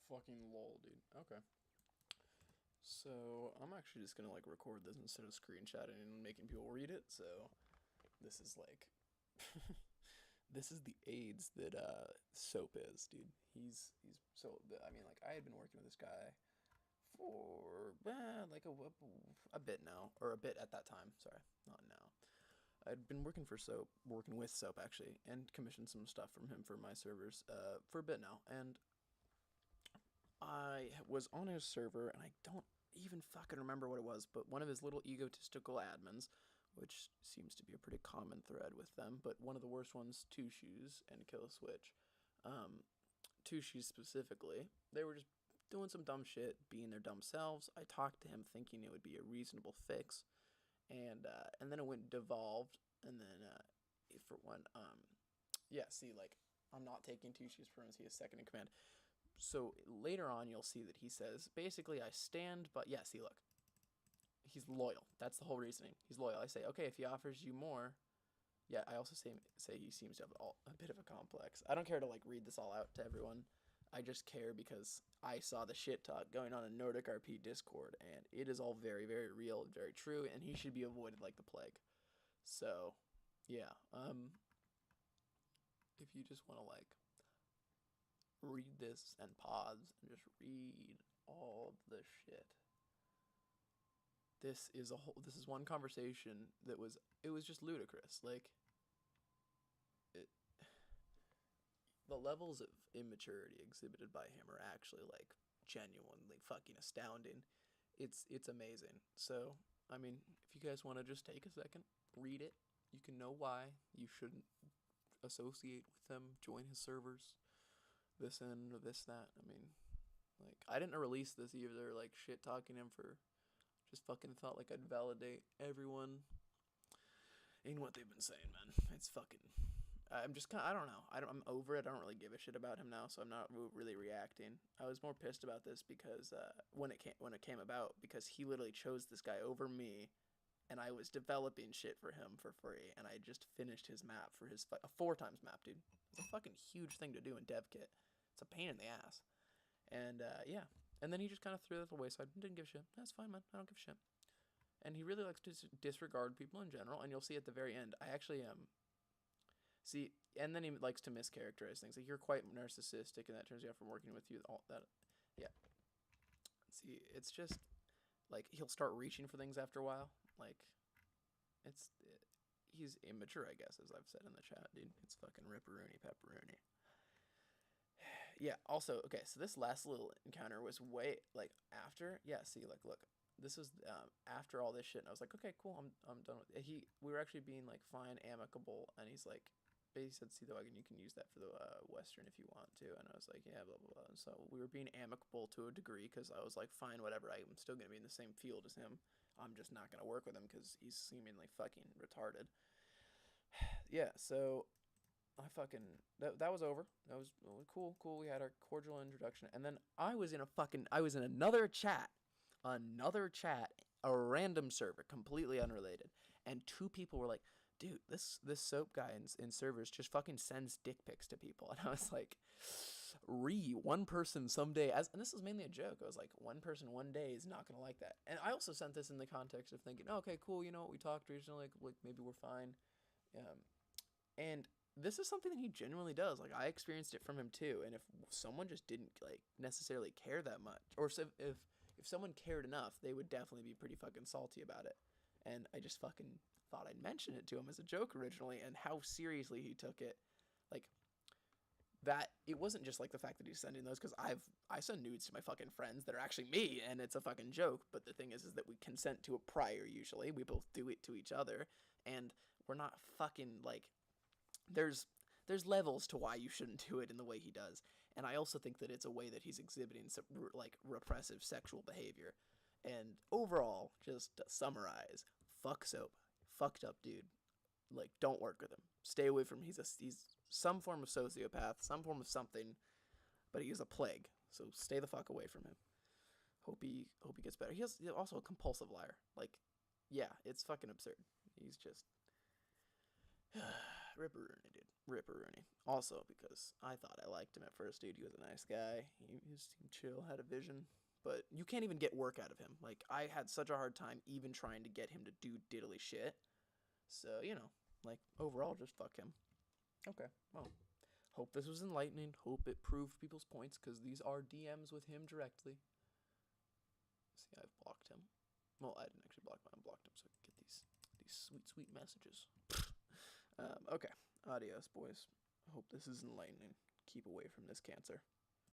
Fucking lol, dude. Okay. So I'm actually just gonna like record this instead of screenshotting and making people read it. So this is like, this is the AIDS that Soap is, dude. He's so. I mean, like I had been working with this guy for like a bit now, or a bit at that time. Sorry, not now. I'd been working for Soap, working with Soap actually, and commissioned some stuff from him for my servers for a bit now. And I was on his server, and I don't even fucking remember what it was, but one of his little egotistical admins, which seems to be a pretty common thread with them, but one of the worst ones, Two Shoes and Kill a Switch. Two Shoes specifically, they were just doing some dumb shit, being their dumb selves. I talked to him thinking it would be a reasonable fix, and then it went devolved, and then for one, yeah, see, like, I'm not taking Two Shoes for him, he is second in command. So later on, you'll see that he says, basically, I stand, but yeah, see, look, he's loyal. That's the whole reasoning. He's loyal. I say, okay, if he offers you more, yeah, I also say he seems to have a bit of a complex. I don't care to like read this all out to everyone. I just care because I saw the shit talk going on in Nordic RP Discord, and it is all very, very real and very true, and he should be avoided like the plague. So, yeah, if you just want to like read this and pause and just read all the shit. This is one conversation that was just ludicrous. Like it the levels of immaturity exhibited by him are actually like genuinely fucking astounding. It's amazing. So, I mean, if you guys want to just take a second, read it, you can know why you shouldn't associate with him, join his servers, this and or this that. I mean, like I didn't release this either. Like shit talking him for just fucking thought like I'd validate everyone in what they've been saying, man. It's fucking. I'm just kind of, I don't know. I'm over it. I don't really give a shit about him now, so I'm not really reacting. I was more pissed about this because when it came about, because he literally chose this guy over me, and I was developing shit for him for free, and I just finished his map for his a 4x map, dude. It's a fucking huge thing to do in dev kit. It's a pain in the ass, and yeah. And then he just kind of threw that away, so I didn't give a shit. That's fine, man. I don't give a shit. And he really likes to disregard people in general, and you'll see at the very end. I actually see, and then he likes to mischaracterize things. Like you're quite narcissistic, and that turns you out from working with you. All that, yeah. See, it's just like he'll start reaching for things after a while. Like he's immature, I guess, as I've said in the chat, dude. It's fucking ripperoonie pepperoni. Yeah, also, okay, so this last little encounter was way, like, after, yeah, see, like, look, this was, after all this shit, and I was like, okay, cool, I'm done with it. We were actually being, like, fine, amicable, and he's like, he said, see the wagon, you can use that for the, Western if you want to, and I was like, yeah, blah, blah, blah, and so we were being amicable to a degree, because I was like, fine, whatever, I'm still gonna be in the same field as him, I'm just not gonna work with him, because he's seemingly fucking retarded. Yeah, so I fucking that was over. That was cool. We had our cordial introduction, and then I was in another chat, a random server, completely unrelated, and two people were like, "Dude, this Soap guy in servers just fucking sends dick pics to people," and I was like, one person someday," and this was mainly a joke. I was like, one person one day is not gonna like that, and I also sent this in the context of thinking, oh, okay, cool, we talked recently, like maybe we're fine. And this is something that he genuinely does. Like I experienced it from him too. And if someone just didn't like necessarily care that much, or if someone cared enough, they would definitely be pretty fucking salty about it. And I just fucking thought I'd mention it to him as a joke originally, and how seriously he took it. Like that, it wasn't just like the fact that he's sending those, because I send nudes to my fucking friends that are actually me, and it's a fucking joke. But the thing is that we consent to it prior. Usually, we both do it to each other, and we're not fucking like there's levels to why you shouldn't do it in the way he does, and I also think that it's a way that he's exhibiting some like repressive sexual behavior. And overall, just to summarize, fuck Soap, fucked up dude. Like, don't work with him. Stay away from him. He's some form of sociopath, some form of something, but he is a plague. So stay the fuck away from him. Hope he gets better. He's also a compulsive liar. Like, yeah, it's fucking absurd. He's just Ripperoonie, dude. Ripperoonie. Also because I thought I liked him at first, dude. He was a nice guy. He seemed chill, had a vision. But you can't even get work out of him. Like, I had such a hard time even trying to get him to do diddly shit. So, like, overall, just fuck him. Okay, well, hope this was enlightening. Hope it proved people's points, because these are DMs with him directly. See, I've blocked him. Well, I didn't actually block him. I blocked him so I could get these sweet, sweet messages. Okay, adios, boys. Hope this is enlightening. Keep away from this cancer.